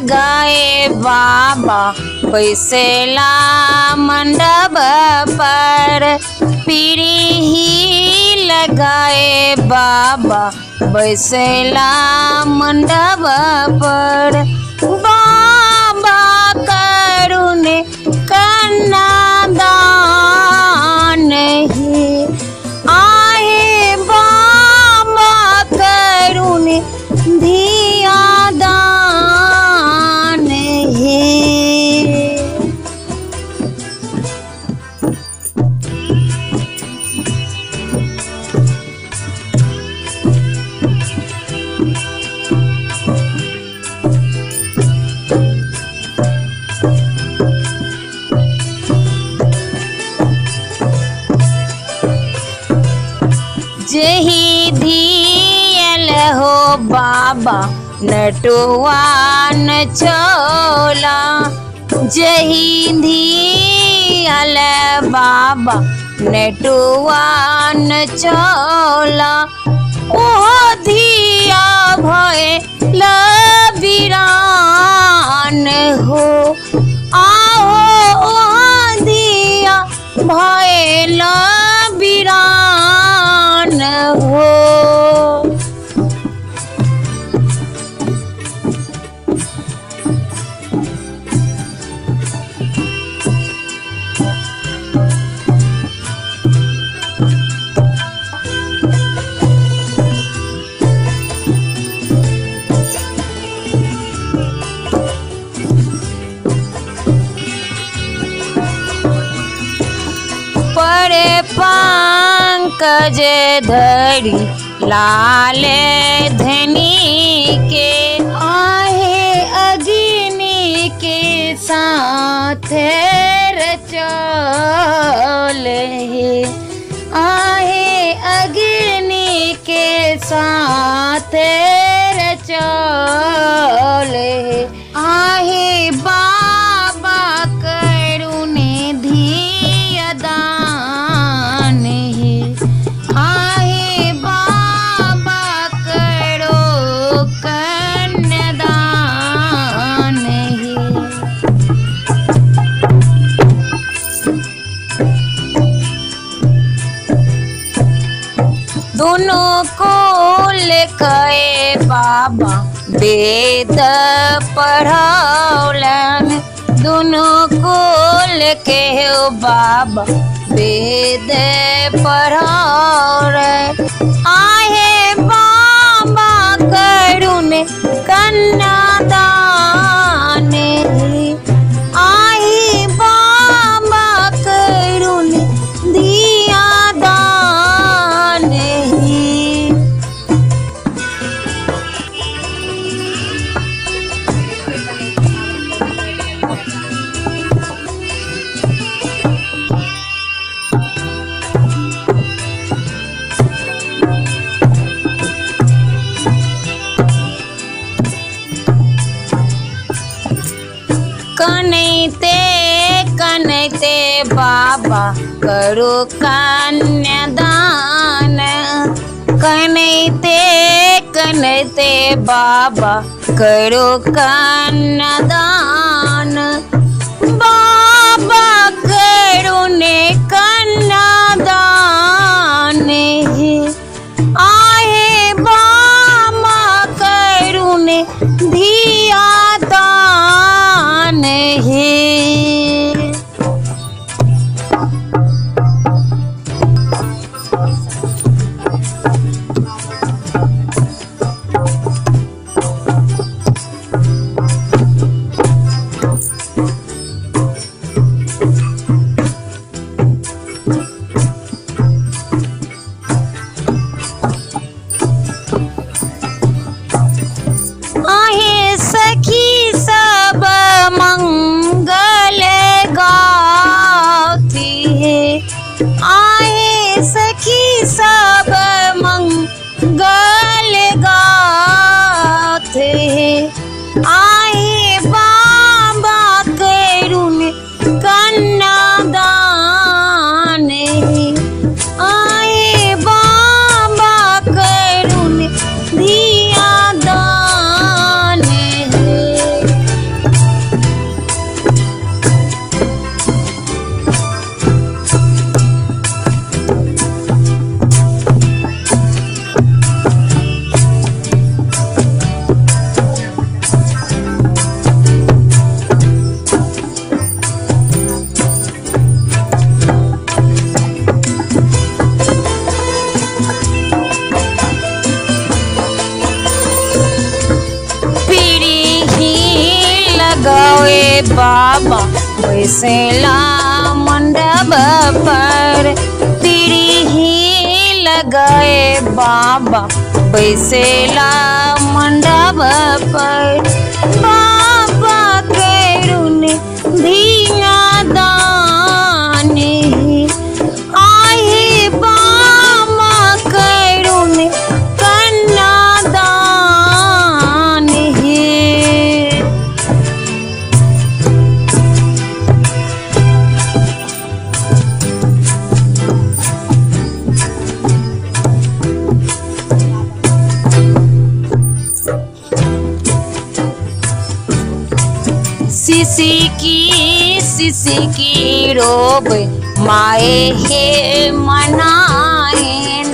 लगाए बाबा बैसेला मंडप पर। पीढ़ी ही लगाए बाबा बैसेला मंडप पर। बाबा करुणे कन्या दान है, आहे बाबा करुणे धिया दान है। जही धियल हो बाबा नटुआ न छोला। जही धियल बाबा नटुआ न छोला। ओह धिया भय लबीरान हो, आओ ओह धिया भय लबीरान हो। परे पंकज धरी लाल धनी के, आहे अग्नि के साथ रचल है। आहे अग्नि के साथ रचल है। आहे बाबा करुणे धिया दान है। आहे बाबा करो कन्यादान है। दोनों को लेके बाबा वेद पढ़ौलन। दोनों को लेके हो बाबा वेद पढ़ौलन। आहे बाबा करुणे कन्यादान है। आहे बाबा करुणे धिया दान है। कनैते बाबा करो कन्यादान। कनैते बाबा करो कन्यादान। बाबा करुणे कन्यादान है। आहे बाबा करुणे धिया दान है। बाबा बैसेला मंडप पर, पीढ़ी ही लगाए बाबा बैसेला मंडप पर। बाबा करुणे धिया दानी, आहे बाबा करुणे कन्या दान हे। सिसी की रोब माए हे मनाएन,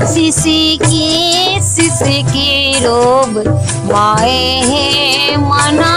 सिसी की रोब माए हे मना